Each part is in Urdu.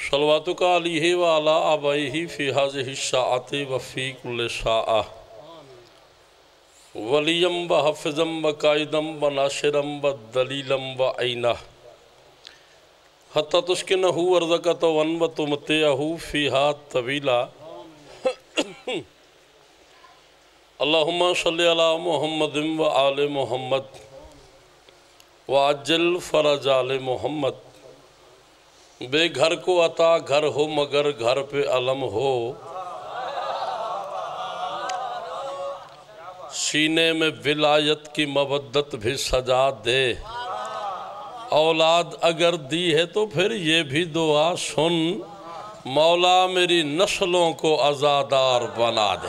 صلواتک علیہ وعلا آبائہ فی ہذہ الساعۃ وفی کل ساعہ ولیم و حفظم و قائدم و ناصرم و دلیلم و عینہ حتی تسکنہ ارضک ون و تمتعہ فیہا طویلا اللہم صلی علی محمد و آل محمد وعجل فرج آل محمد بے گھر کو عطا گھر ہو مگر گھر پہ علم ہو سینے میں ولایت کی مودت بھی سجا دے اولاد اگر دی ہے تو پھر یہ بھی دعا سن مولا میری نسلوں کو عزادار بنا دے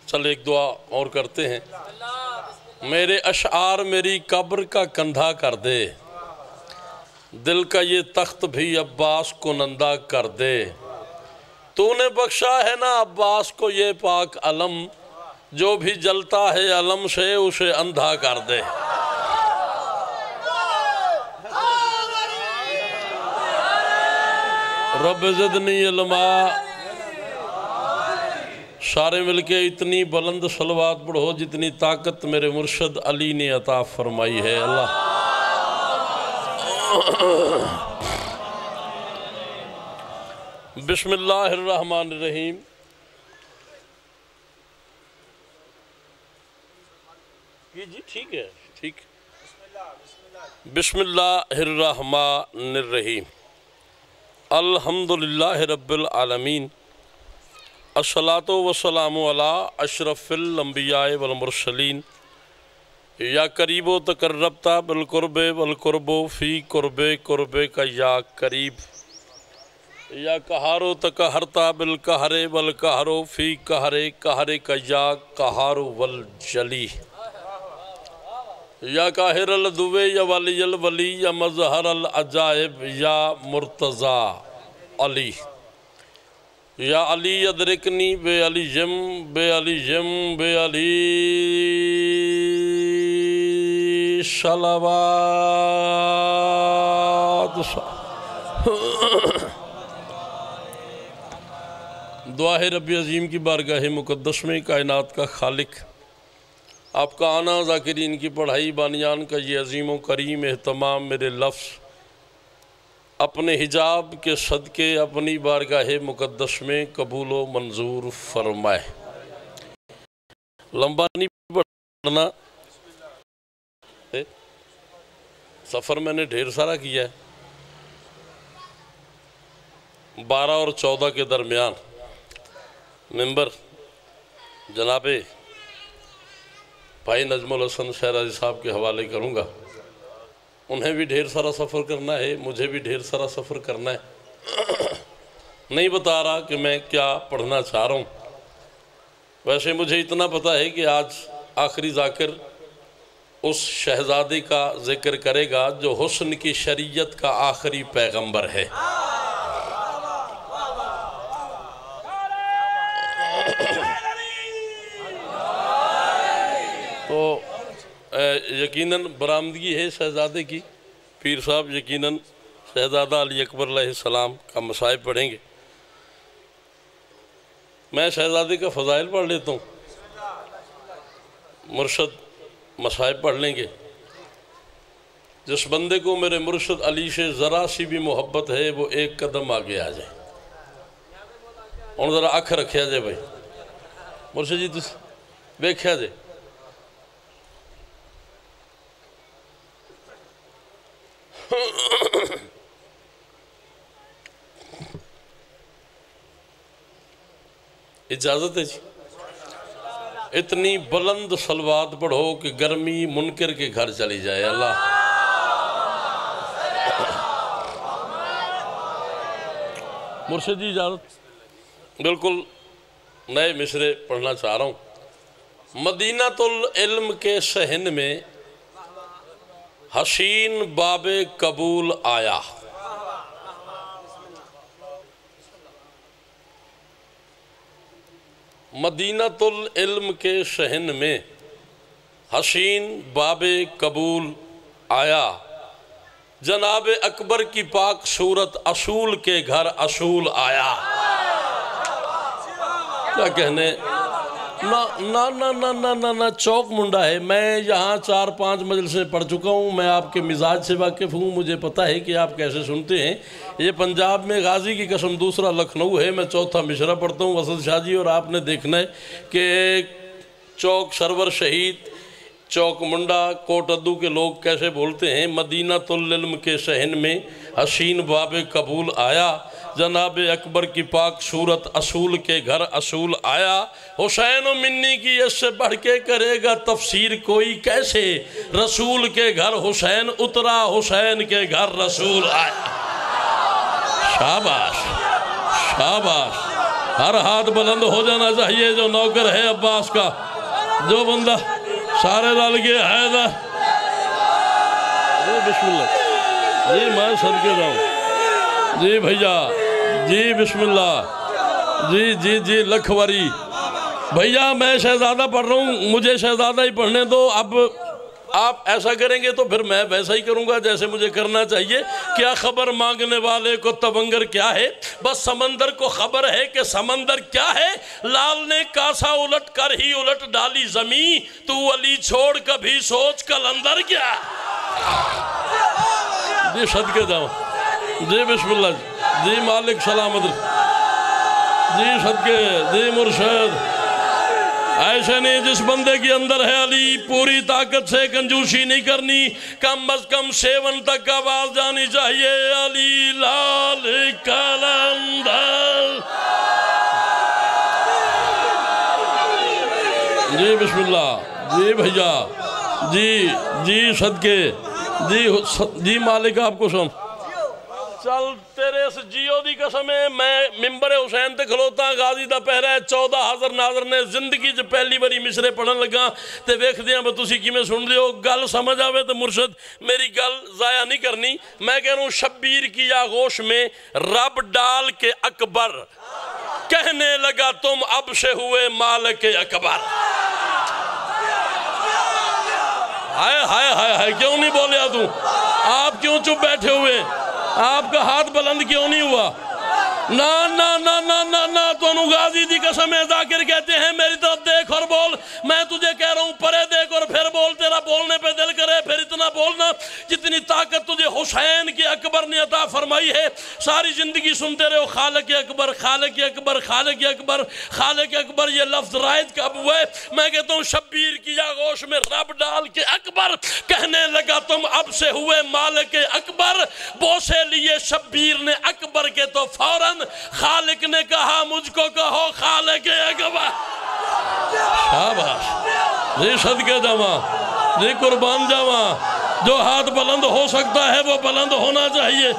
چل ایک دعا اور کرتے ہیں میرے اشعار میری قبر کا کندھا کر دے دل کا یہ تخت بھی عباس کو نندہ کر دے تو نے بخشا ہے نا عباس کو یہ پاک علم جو بھی جلتا ہے علم سے اسے اندھا کر دے رب زدنی علما سارے مل کے اتنی بلند صلوات پڑھو جتنی طاقت میرے مرشد علی نے عطا فرمائی ہے اللہ بسم اللہ الرحمن الرحیم جی ٹھیک ہے ٹھیک بسم اللہ الرحمن الرحیم الحمدللہ رب العالمین الصلاۃ والسلام علی اشرف الانبیاء والمرسلین یا قریب و تقربتا بالقرب والقرب فی قرب قرب کا یا قریب یا قہار و تقہرتا بالقہر والقہر فی قہر قہر کا یا قہار والجلی یا قاہر العدو یا ولی الولی یا مظہر العجائب یا مرتضی علی یا علی ادرکنی بے علی جم بے علی جم بے علی صلوات دعا ہے رب عظیم کی بارگاہ مقدس میں کائنات کا خالق آپ کا آنا ذاکرین کی پڑھائی بانیان کا یہ عظیم و کریم اہتمام میرے لفظ اپنے حجاب کے صدقے اپنی بارگاہ مقدس میں قبول و منظور فرمائے لمبا نہیں پڑھنا سفر میں نے ڈھیر سارا کیا ہے 12 اور 14 کے درمیان ممبر جناب بھائی نجم الحسن شہرازی صاحب کے حوالے کروں گا انہیں بھی ڈھیر سارا سفر کرنا ہے مجھے بھی ڈھیر سارا سفر کرنا ہے نہیں بتا رہا کہ میں کیا پڑھنا چاہ رہا ہوں ویسے مجھے اتنا پتا ہے کہ آج آخری ذاکر اس شہزادی کا ذکر کرے گا جو حسن کی شریعت کا آخری پیغمبر ہے تو یقیناً برآمدگی ہے شہزادے کی پیر صاحب یقیناً شہزادہ علی اکبر علیہ السلام کا مصائب پڑھیں گے میں شہزادے کا فضائل پڑھ لیتا ہوں مرشد مصائب پڑھ لیں گے جس بندے کو میرے مرشد علی سے ذرا سی بھی محبت ہے وہ ایک قدم آگے آ جائے اور ذرا آنکھ رکھیا جائے بھائی مرشد جی تس دیکھیا جائے اجازت ہے جی اتنی بلند صلوات پڑھو کہ گرمی منکر کے گھر چلی جائے اللہ مرشد جی اجازت بالکل نئے مصرے پڑھنا چاہ رہا ہوں مدینہ العلم کے صحن میں حسین باب قبول آیا مدینہ العلم کے صحن میں حسین باب قبول آیا، جناب اکبر کی پاک صورت اصول کے گھر اصول آیا۔ کیا کہنے، نہ چوک منڈا ہے۔ میں یہاں 4-5 مجلسیں پڑھ چکا ہوں، میں آپ کے مزاج سے واقف ہوں، مجھے پتہ ہے کہ آپ کیسے سنتے ہیں۔ یہ پنجاب میں غازی کی قسم دوسرا لکھنؤ ہے، میں چوتھا مشرا پڑھتا ہوں وسط شاہ جی، اور آپ نے دیکھنا ہے کہ چوک سرور شہید، چوک منڈا، کوٹ ادو کے لوگ کیسے بولتے ہیں۔ مدینہ العلم کے صحن میں حسین باب قبول آیا، جناب اکبر کی پاک صورت اصول کے گھر اصول آیا۔ حسین و منی کی اس سے بڑھ کے کرے گا تفسیر کوئی کیسے، رسول کے گھر حسین اترا، حسین کے گھر رسول آیا۔ شاباش شاباش، ہر ہاتھ بلند ہو جانا چاہیے جو نوکر ہے عباس کا، جو بندہ سارے ڈال کے حیدر بسم اللہ جی، میں صدقے جاؤں جی بھیا جی، بسم اللہ جی جی جی، لکھواری بھیا، میں شہزادہ پڑھ رہا ہوں، مجھے شہزادہ ہی پڑھنے دو۔ اب آپ ایسا کریں گے تو پھر میں ویسا ہی کروں گا جیسے مجھے کرنا چاہیے۔ کیا خبر مانگنے والے کو تونگر کیا ہے، بس سمندر کو خبر ہے کہ سمندر کیا ہے۔ لال نے کاسا الٹ کر ہی الٹ ڈالی زمین، تو علی چھوڑ کبھی سوچ کلندر کیا۔ جی صدقے جاؤں جی، بسم اللہ جی، مالک سلامت جی، صدقے جی، مرشد ایسے نہیں جس بندے کے اندر ہے علی، پوری طاقت سے کنجوسی نہیں کرنی، کم از کم 7 تک آواز جانی چاہیے، علی لال کلندر جی، بسم اللہ جی بھیا جی جی، صدقے جی مالک آپ کو سن چل تیرے اس جیو دی قسم ہے، میں ممبر حسین تے کھلوتا غازی دا پہرا ہے 14,000 ناظر نے زندگی جو پہلی باری مصرے پڑھن لگا تے ویکھ دیاں میں تسی کی میں سن لیو، گل سمجھ آوے تے مرشد میری گل ضائع نہیں کرنی۔ میں کہہ رہا ہوں شبیر کی آغوش میں رب ڈال کے اکبر کہنے لگا تم اب سے ہوئے مالک اکبر۔ ہائے ہائے ہائے ہائے، کیوں نہیں بولیا تو؟ آپ کیوں چپ بیٹھے ہوئے؟ آپ کا ہاتھ بلند کیوں نہیں ہوا؟ نا نا نا نا نا نا، تو انہوں غازی دی قسم ذاکر کہتے ہیں میری طرف دیکھ اور بول، میں تجھے کہہ رہا ہوں پرے دیکھ اور پھر بول، تیرا بولنے پہ دل کرے پھر اتنا بولنا جتنی طاقت تجھے حسین کے اکبر نے عطا فرمائی ہے۔ ساری زندگی سنتے رہو خالق اکبر خالق اکبر خالق اکبر خالق اکبر، یہ لفظ رائد کب ہوا ہے؟ میں کہتا ہوں شبیر کی آغوش میں رب ڈال کے اکبر کہنے لگا تم اب سے ہوئے مالک اکبر، بوسے لیے شبیر نے اکبر کے تو فوراً خالق نے کہا مجھ کو کہو خالق اکبر۔ شاباش جی، صدقے جاواں جی، قربان جاواں، جو ہاتھ بلند ہو سکتا ہے وہ بلند ہونا چاہیے۔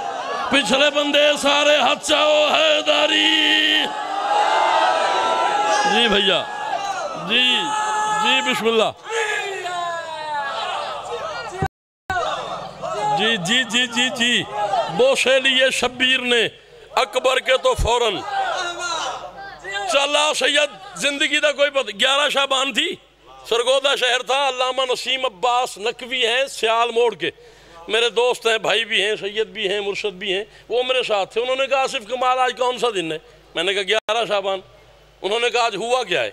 پچھلے بندے سارے ہاتھ چاہو حیدری جی بھیا جی جی، بسم اللہ جی جی جی جی جی، بوسے لیے شبیر نے اکبر کے تو فوراً چلا سید زندگی دا کوئی پتہ۔ 11 شعبان تھی، سرگودہ شہر تھا، علامہ نسیم عباس نقوی ہیں سیال موڑ کے، میرے دوست ہیں، بھائی بھی ہیں، سید بھی ہیں، مرشد بھی ہیں، وہ میرے ساتھ تھے۔ انہوں نے کہا آصف کمال آج کون سا دن ہے؟ میں نے کہا 11 شعبان۔ انہوں نے کہا آج ہوا کیا ہے؟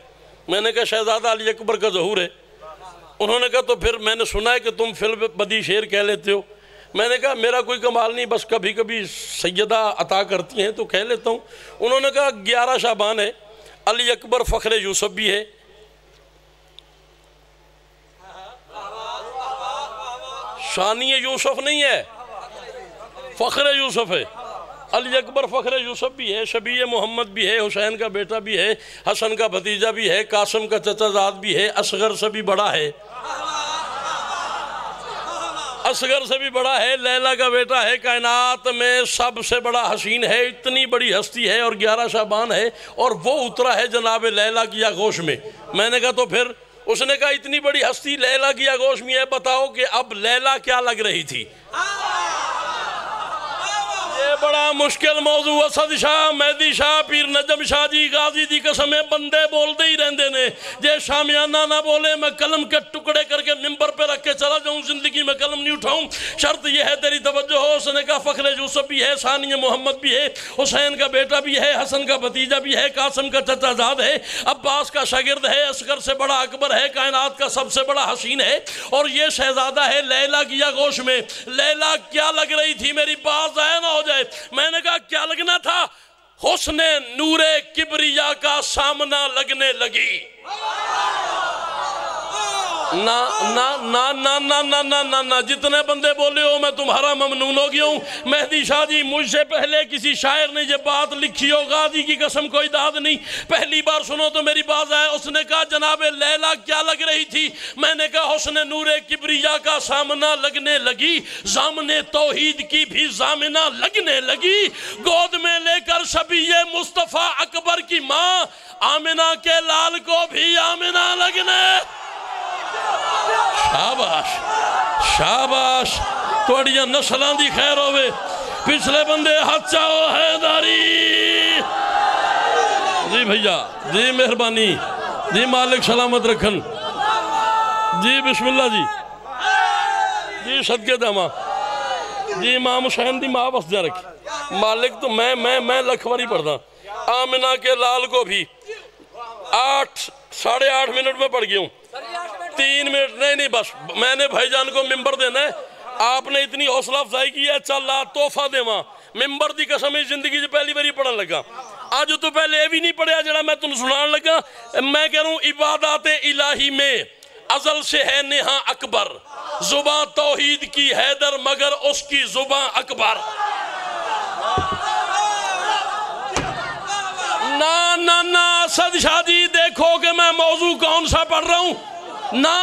میں نے کہا شہزادہ علی اکبر کا ظہور ہے۔ انہوں نے کہا تو پھر میں نے سنا ہے کہ تم فی البدی شعر کہہ لیتے ہو۔ میں نے کہا میرا کوئی کمال نہیں، بس کبھی کبھی سیدہ عطا کرتی ہیں تو کہہ لیتا ہوں۔ انہوں نے کہا 11 شعبان ہے، علی اکبر فخر یوسف بھی ہے، شانی یوسف نہیں ہے، فخر یوسف ہے۔ علی اکبر فخر یوسف بھی ہے، شبیہ محمد بھی ہے، حسین کا بیٹا بھی ہے، حسن کا بھتیجا بھی ہے، قاسم کا چچا زاد بھی ہے، اصغر سے بھی بڑا ہے، اصغر سے بھی بڑا ہے، لیلہ کا بیٹا ہے، کائنات میں سب سے بڑا حسین ہے، اتنی بڑی ہستی ہے، اور 11 شعبان ہے، اور وہ اترا ہے جناب لیلہ کی آغوش میں۔ میں نے کہا تو پھر؟ اس نے کہا اتنی بڑی ہستی لیلہ کی آغوش میں ہے، بتاؤ کہ اب لیلہ کیا لگ رہی تھی؟ یہ بڑا مشکل موضوع اسد شاہ مہدی شاہ پیر نجم شاہ جی غازی دی قسم بندے بول دے ہی رہندے نے جے شامیانہ نہ بولے میں قلم کے ٹکڑے کر کے ممبر پہ رکھ کے چلا جاؤں زندگی میں قلم نہیں اٹھاؤں شرط یہ ہے تیری توجہ ہو اس نے کہا فخر یوسف بھی ہے ثانی محمد بھی ہے حسین کا بیٹا بھی ہے حسن کا بھتیجا بھی ہے قاسم کا چچا زاد ہے عباس کا شاگرد ہے اصغر سے بڑا اکبر ہے کائنات کا سب سے بڑا حسین ہے اور یہ شہزادہ ہے لیلا کی آغوش میں لیلا کیا لگ رہی تھی میری بات ضائع نہ ہو جائے میں نے کہا کیا لگنا تھا حسن نور کبریا کا سامنا لگنے لگی نا جتنے بندے بولے ہو میں تمہارا ممنون ہو گیا ہوں مہدی شاہ جی مجھ سے پہلے کسی شاعر نے یہ بات لکھی ہو غازی کی قسم کوئی داد نہیں پہلی بار سنو تو میری بات ہے اس نے کہا جناب لیلا کیا لگ رہی تھی میں نے کہا حسن نور کبریا کا سامنا لگنے لگی زامن توحید کی بھی زامنہ لگنے لگی گود میں لے کر شبیہ مصطفیٰ اکبر کی ماں آمنہ کے لال کو بھی آمنہ لگنے شاباش شاباش توڑیاں نسلان دی خیر ہوئے پچھلے بندے ہاتھ چاہو حیداری جی بھئیہ جی مہربانی جی مالک سلامت رکھن جی بسم اللہ جی جی صدقے داما جی امام حسین دی ماں بس جا رکھی مالک تو میں لکھواری پڑھتا آمنہ کے لال کو بھی 8.5 منٹ میں پڑھ گیا ہوں 3 منٹ نہیں بس میں نے بھائی جان کو ممبر دینا ہے آپ نے اتنی حوصلہ افزائی کی ہے چل تحفہ دے ماں ممبر دی قسم زندگی سے پہلی باری پڑھن لگا آج تو پہلے یہ بھی نہیں پڑھیا جڑا میں تم سنان لگا میں کہہ رہا ہوں عبادات الہی میں ازل سے ہے نہاں اکبر زباں توحید کی حیدر مگر اس کی زباں اکبر نا اسد شاہ جی دیکھو کہ میں موضوع کون سا پڑھ رہا ہوں نا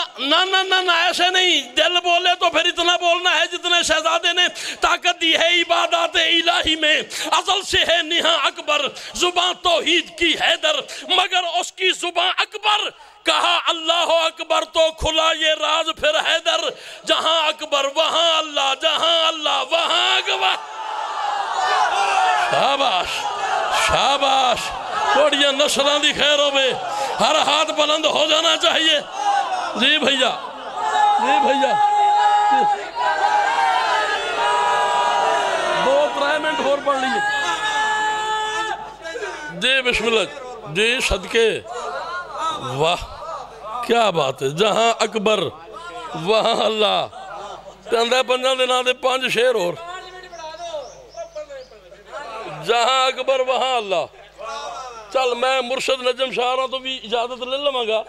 ایسے نہیں دل بولے تو پھر اتنا بولنا ہے جتنے شہزادے نے طاقت دی ہے عبادات الہی میں ازل سے ہے نہاں اکبر زباں توحید کی حیدر مگر اس کی زباں اکبر کہا اللہ اکبر تو کھلا یہ راز پھر حیدر جہاں اکبر وہاں اللہ جہاں اللہ وہاں اکبر شاباش شاباش توڑیاں نسلان دی خیر ہوئے ہر ہاتھ بلند ہو جانا چاہیے جی بھئیہ جی بھئیہ 2-3 منٹ اور پڑھ لیے جی بسم اللہ جی صدقے واہ کیا بات ہے جہاں اکبر وہاں اللہ پندہ پنجہ دینا دے 5 شیر اور جہاں اکبر وہاں اللہ چل میں مرشد نجم شاہ رہا تو بھی اجازت لے لوں گا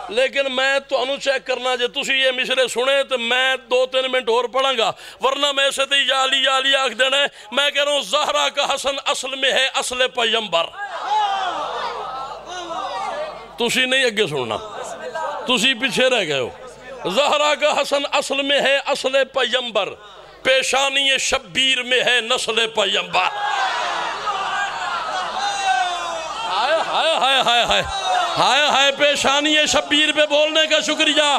لیکن میں تو انہوں چیک کرنا جے تُسی یہ مصرے سنے تو میں 2-3 منٹ اور پڑھاں گا ورنہ میں سے تی یا آکھ دینا ہے میں کہہ رہا ہوں زہرہ کا حسن اصل میں ہے اصل پیمبر تُسی نہیں اگے سننا تُسی پیچھے رہ گئے ہو زہرہ کا حسن اصل میں ہے اصل پیمبر پیشانی شبیر میں ہے نسل پیمبر ہائے پیشانی شبیر پہ بولنے کا شکریہ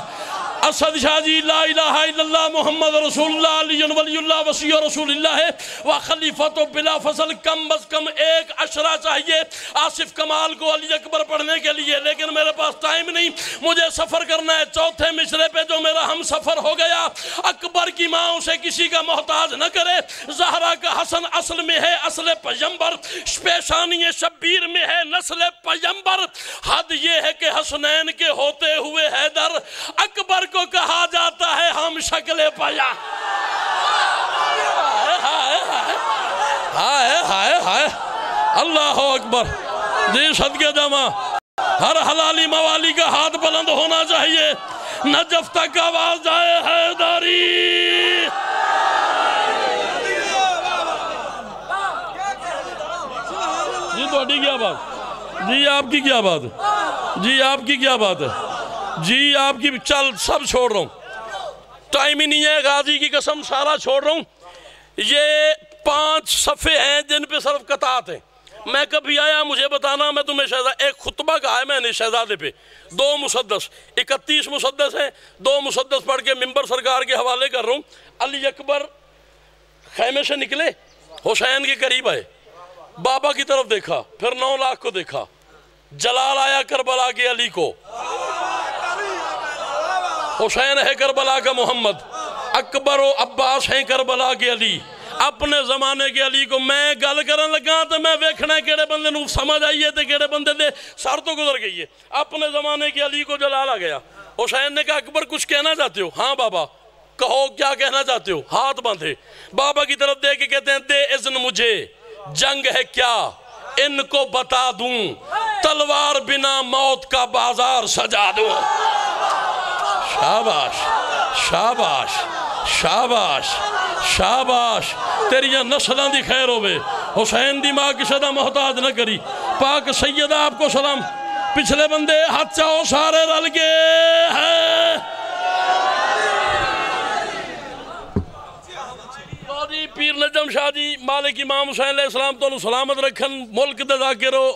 اسد شاہ جی لا الہ الا اللہ محمد رسول اللہ علی ولی اللہ وسیع رسول اللہ ہے وخلیفت بلا فضل کم از کم 1 عشرہ چاہیے آصف کمال کو علی اکبر پڑھنے کے لیے لیکن میرے پاس ٹائم نہیں مجھے سفر کرنا ہے چوتھے مصرے پہ جو میرا ہم سفر ہو گیا اکبر کی ماں اسے کسی کا محتاج نہ کرے زہرہ کا حسن اصل میں ہے اصل پیمبر پیشانی شبیر میں ہے نسل پیمبر حد یہ ہے کہ حسنین کے ہوتے ہوئے حیدر اکبر کو کہا جاتا ہے ہم شکل پایا ہائے اللہ اکبر جی صدقے جمع ہر حلالی موالی کا ہاتھ بلند ہونا چاہیے نجف تک آواز جائے حیداری جی تو اٹھی کیا بات جی آپ کی کیا بات ہے جی آپ کی کیا بات ہے جی آپ کی چل سب چھوڑ رہا ہوں ٹائم ہی نہیں ہے غازی کی قسم سارا چھوڑ رہا ہوں یہ 5 صفحے ہیں جن پہ صرف قطعات ہیں میں کبھی آیا مجھے بتانا میں تمہیں شہزادہ ایک خطبہ کہا ہے میں نے شہزادے پہ 2 مسدس 31 مسدس ہیں 2 مسدس پڑھ کے ممبر سرکار کے حوالے کر رہا ہوں علی اکبر خیمے سے نکلے حسین کے قریب آئے، بابا کی طرف دیکھا، پھر 9 لاکھ کو دیکھا، جلال آیا کربلا کے علی کو، حسین ہے کربلا کا محمد، اکبر و عباس ہیں کربلا کے علی، اپنے زمانے کے علی کو میں گل کرن لگا تو میں ویکھنا ہے کیڑے بندے نو سمجھ آئیے تے کیڑے بندے دے سر تو گزر گئی ہے۔ اپنے زمانے کے علی کو جلال آ گیا، حسین نے کہا اکبر کچھ کہنا چاہتے ہو؟ ہاں بابا کہو کیا کہنا چاہتے ہو؟ ہاتھ باندھے، بابا کی طرف دے کے کہتے ہیں دے اذن مجھے، جنگ ہے کیا ان کو بتا دوں، تلوار بنا موت کا بازار سجا دوں۔ شاباش شاباش شاباش شاباش، تیریاں نسلان دی خیر ہوئے، حسین دی ماں کی صدا محتاج نہ کری۔ پاک سیدہ آپ کو سلام، پچھلے بندے ہاتھ چاہو سارے رل کے ہیں۔ جی پیر نجم شاہ جی مالک امام حسین علیہ السلام تو سلامت رکھن، ملک دے ذاکرو،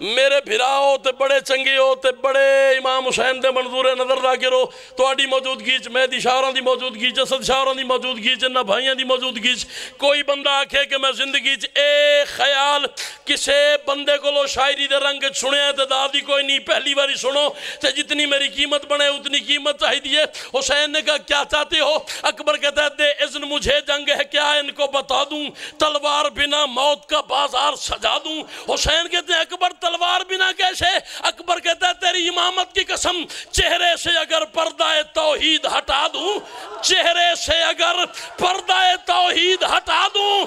میرے بھراؤ تے بڑے چنگے ہو تے بڑے امام حسین دے منظور نظر ذاکرو، تواڈی موجودگی چ مہدی شاہراں دی موجودگی چ اسد شاہراں دی موجودگی چ انہاں بھائیاں دی موجودگی چ کوئی بندہ آکھے کہ میں زندگی چ اے خیال کسے بندے کو لو شاعری دے رنگ سنیا تے دادی کوئی نہیں، پہلی باری سنو تے جتنی میری قیمت بنے اتنی قیمت چاہیے۔ حسین نے کہا کیا چاہتے ہو؟ اکبر کہتا ہے دے اذن مجھے، جنگ ہے کیا ان کو بتا دوں، تلوار بنا موت کا بازار سجا دوں۔ حسین کہتے ہیں اکبر تلوار بنا کیسے؟ اکبر کہتا ہے تیری امامت کی قسم، چہرے سے اگر پردہ توحید ہٹا دوں، چہرے سے اگر پردہ توحید ہٹا دوں،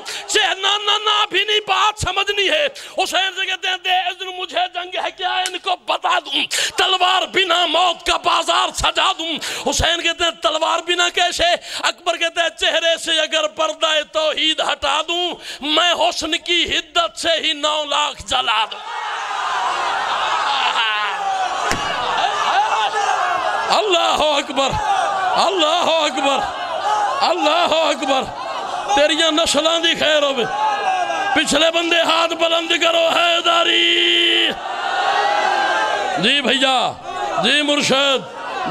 نا بھی نہیں بات سمجھنی ہے۔ حسین سے کہتے ہیں دے اذن مجھے، جنگ ہے کیا ان کو بتا دوں، تلوار بنا موت کا بازار سجا دوں۔ حسین کہتے ہیں تلوار بنا کیسے؟ اکبر کہتے ہیں چہرے سے اگر پردہ توحید ہٹا دوں، میں حسن کی حدت سے ہی 9 لاکھ جلا دوں۔ اللہ اکبر اللہ اکبر اللہ اکبر، تیریاں نسلان دی خیر ہوئے۔ پچھلے بندے ہاتھ بلند کرو، حیداری۔ جی بھیا، جی مرشد،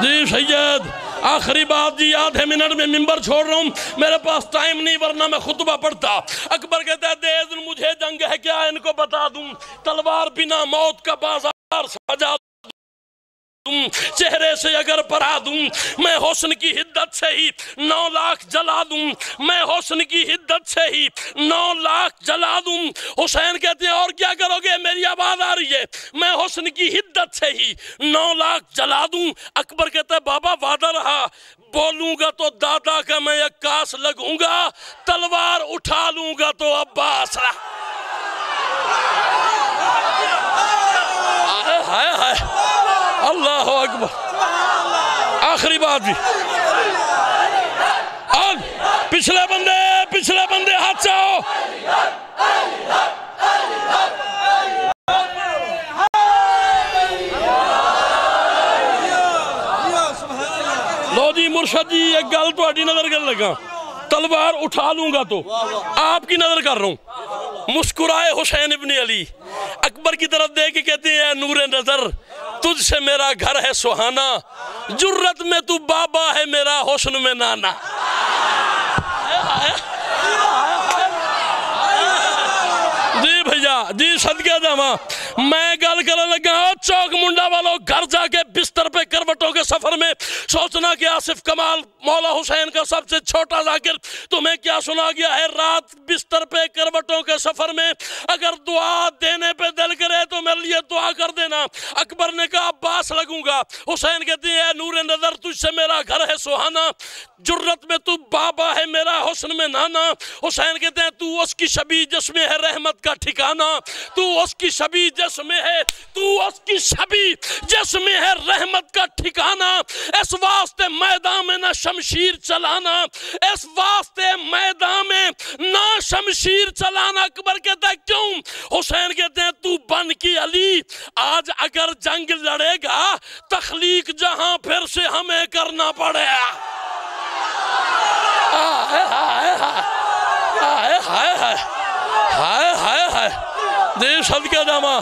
جی سید، آخری بات جی، آدھے منٹ میں ممبر چھوڑ رہا ہوں، میرے پاس ٹائم نہیں ورنہ میں خطبہ پڑھتا۔ اکبر کہتا ہے دے اذن مجھے، جنگ ہے کیا ان کو بتا دوں، تلوار بنا موت کا بازار سجا دوں، چہرے سے اگر پرا دوں، میں حسن کی حدت سے ہی 9 لاکھ جلا دوں، میں حسن کی حدت سے ہی 9 لاکھ جلا دوں۔ حسین کہتے ہیں اور کیا کرو گے؟ میری آواز آ رہی ہے، میں حسن کی حدت سے ہی 9 لاکھ جلا دوں۔ اکبر کہتا ہے بابا وعدہ رہا، بولوں گا تو دادا کا میں عکاس لگوں گا، تلوار اٹھا لوں گا تو عباس رہا۔ اللہ اکبر، آخری بات بھی، اور پچھلے بندے ہاتھ چاہو۔ لو جی مرشد جی ایک گل تو اڈی نظر کر لگا، تلوار اٹھا لوں گا تو آپ کی نظر کر رہا ہوں۔ مسکرائے حسین ابن علی، اکبر کی طرف دے کے کہتے ہیں اے نور نظر، تجھ سے میرا گھر ہے سہانا، جرت میں تو بابا ہے میرا، حسن میں نانا۔ جی بھیا، جی صدقہ جاواں، میں گل کرنے لگا چوک منڈا والوں، گھر جا کے بستر پہ کروٹوں کے سفر میں سوچنا کہ آصف کمال مولا حسین کا سب سے چھوٹا ذاکر تمہیں کیا سنا گیا ہے؟ رات بستر پہ کروٹوں کے سفر میں اگر دعا دینے پہ دل کرے تو میرے لیے دعا کر دینا۔ اکبر نے کہا عباس لگوں گا۔ حسین کہتے ہیں اے نور نظر، تجھ سے میرا گھر ہے سہانا، جرت میں تو بابا ہے میرا، حسن میں نانا۔ حسین کہتے ہیں تو اس کی شبیہ جس میں ہے رحمت کا ٹھکانہ، تو اس کی شبیہ جس میں ہے، تو اس کی شبیہ جس میں ہے رحمت کا ٹھکانہ، اس واسطے میدان میں نہ شمشیر چلانا، اس واسطے میدان میں نہ شمشیر چلانا۔ اکبر کہتا ہے کیوں؟ حسین کہتے ہیں تو بن کی علی، آج اگر جنگ لڑے گا تخلیق جہاں پھر سے ہمیں کرنا پڑے گا۔ جی صدقہ جامع،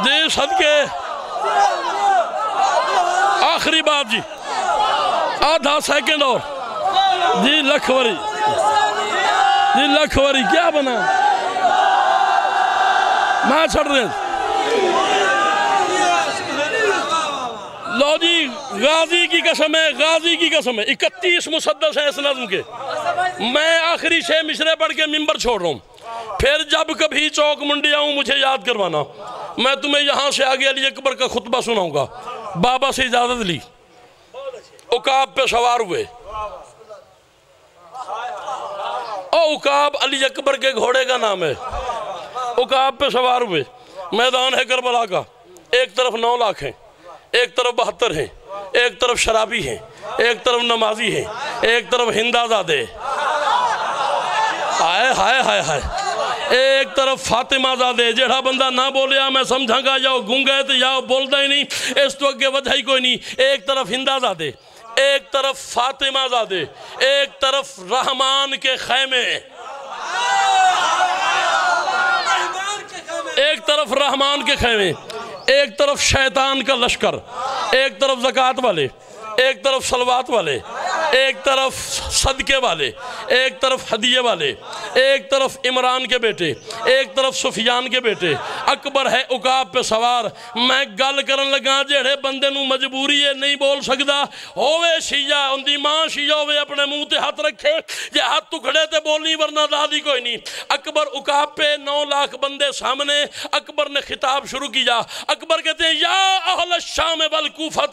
جی صدقے، آخری بات جی، آدھا سیکنڈ اور جی لکھوری۔ جی لکھ واری کیا بنا ماں چھڑ رہے ہیں لو جی غازی کی قسم ہے غازی کی قسم ہے 31 مسدس ہیں اس نظم کے میں آخری 6 مشرے پڑھ کے ممبر چھوڑ رہا ہوں پھر جب کبھی چوک منڈی آؤں مجھے یاد کروانا میں تمہیں یہاں سے آگے علی اکبر کا خطبہ سناؤں گا بابا سے اجازت لی عقاب پہ سوار ہوئے عقاب علی اکبر کے گھوڑے کا نام ہے عقاب پہ سوار ہوئے میدان ہے کربلا کا ایک طرف 9 لاکھ ہیں ایک طرف 72 ہیں ایک طرف شرابی ہیں ایک طرف نمازی ہیں ایک طرف ہندہ زادے ہائے ہائے ہائے ہائے ایک طرف فاطمہ زادے جڑا بندہ نہ بولیا میں سمجھا گا یا گونگا ہے یا بولتا ہی نہیں اس تو اگے وجہ ہی کوئی نہیں ایک طرف ہندہ زادے ایک طرف فاطمہ زادے ایک طرف رحمان کے خیمے ایک طرف رحمان کے خیمے ایک طرف شیطان کا لشکر ایک طرف زکوٰۃ والے ایک طرف صلوات والے ایک طرف صدقے والے ایک طرف ہدیے والے ایک طرف عمران کے بیٹے ایک طرف سفیان کے بیٹے اکبر ہے عقاب پہ سوار میں گل کرن لگا جڑے بندے نو مجبوری ہے نہیں بول سکدا ہوئے شیعہ ان دی ماں شیعہ ہوئے اپنے منہ تے ہاتھ رکھے جے ہاتھ ٹکڑے تے بولنی ورنہ دادی کوئی نہیں اکبر عقاب پہ 9 لاکھ بندے سامنے اکبر نے خطاب شروع کیا اکبر کہتے ہیں یا اہل الشام والکوفہ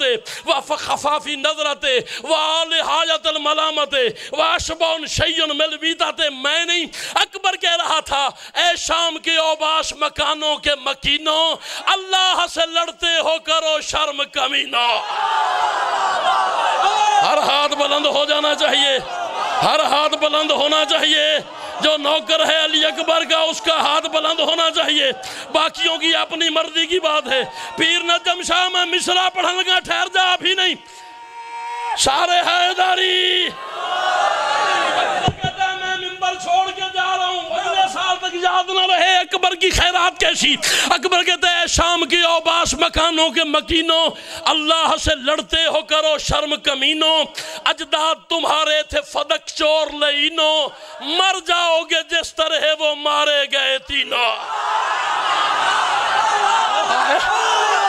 وخفافی نظرت وآل حاجت الملامت واشبون شیون ملویتات میں نہیں اکبر کہہ رہا تھا اے شام کے اوباش مکانوں کے مکینوں اللہ سے لڑتے ہو کرو شرم کمینوں ہر ہاتھ بلند ہو جانا چاہیے ہر ہاتھ بلند ہونا چاہیے جو نوکر ہے علی اکبر کا اس کا ہاتھ بلند ہونا چاہیے باقیوں کی اپنی مرضی کی بات ہے پیر نجم شاہ میں مصرع پڑھن لگا ٹھہر جا ابھی نہیں سارے حیداری کہتا ہے میں ممبر چھوڑ کے جا رہا ہوں اگلے سال تک یاد نہ رہے اکبر کی خیرات کیسی اکبر کہتا ہے شام کی اوباش مکانوں کے مکینوں اللہ سے لڑتے ہو کرو شرم کمینوں اجداد تمہارے تھے فدق چور لئینوں مر جاؤ گے جس طرح وہ مارے گئے تینوں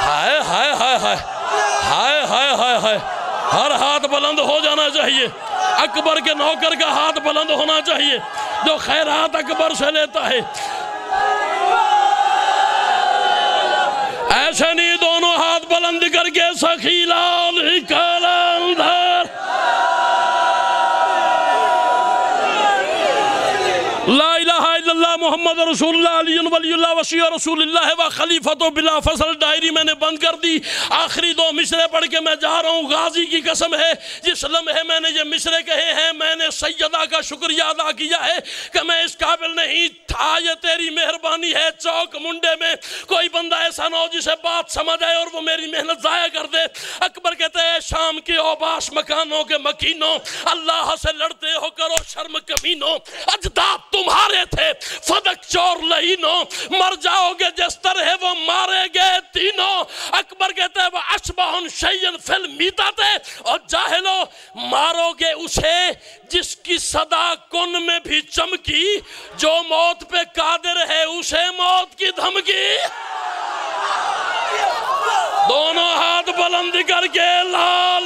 ہائے ہائے ہائے ہائے ہائے ہائے ہائے ہائے ہر ہاتھ بلند ہو جانا چاہیے اکبر کے نوکر کا ہاتھ بلند ہونا چاہیے جو خیرات اکبر سے لیتا ہے ایسے نہیں دونوں ہاتھ بلند کر کے سخی لال کلندر لا الہ الا اللہ محمد رسول اللہ علی ولی اللہ وسیع رسول اللہ و خلیفۃ بلا فصل ڈائری میں نے بند کر دی آخری 2 مصرے پڑھ کے میں جا رہا ہوں غازی کی قسم ہے جس لمحے میں نے یہ مصرے کہے ہیں میں نے سیدہ کا شکریہ ادا کیا ہے کہ میں اس قابل نہیں تھا یہ تیری مہربانی ہے چوک منڈے میں کوئی بندہ ایسا نہ ہو جسے بات سمجھ آئے اور وہ میری محنت ضائع کر دے اکبر کہتے ہیں شام کے اوباش مکانوں کے مکینوں اللہ سے لڑتے ہو کرو شرم کمینوں اجداد تمہارے تھے فدق چور لہینوں مر جاؤ گے جس طرح وہ مارے گئے تینوں اکبر کہتے ہیں وہ اشبہن شیئن فل میتاتے اور جاہلو مارو گے اسے جس کی صدا کن میں بھی چمکی جو موت پہ قادر ہے اسے موت کی دھمکی دونوں ہاتھ بلند کر کے لا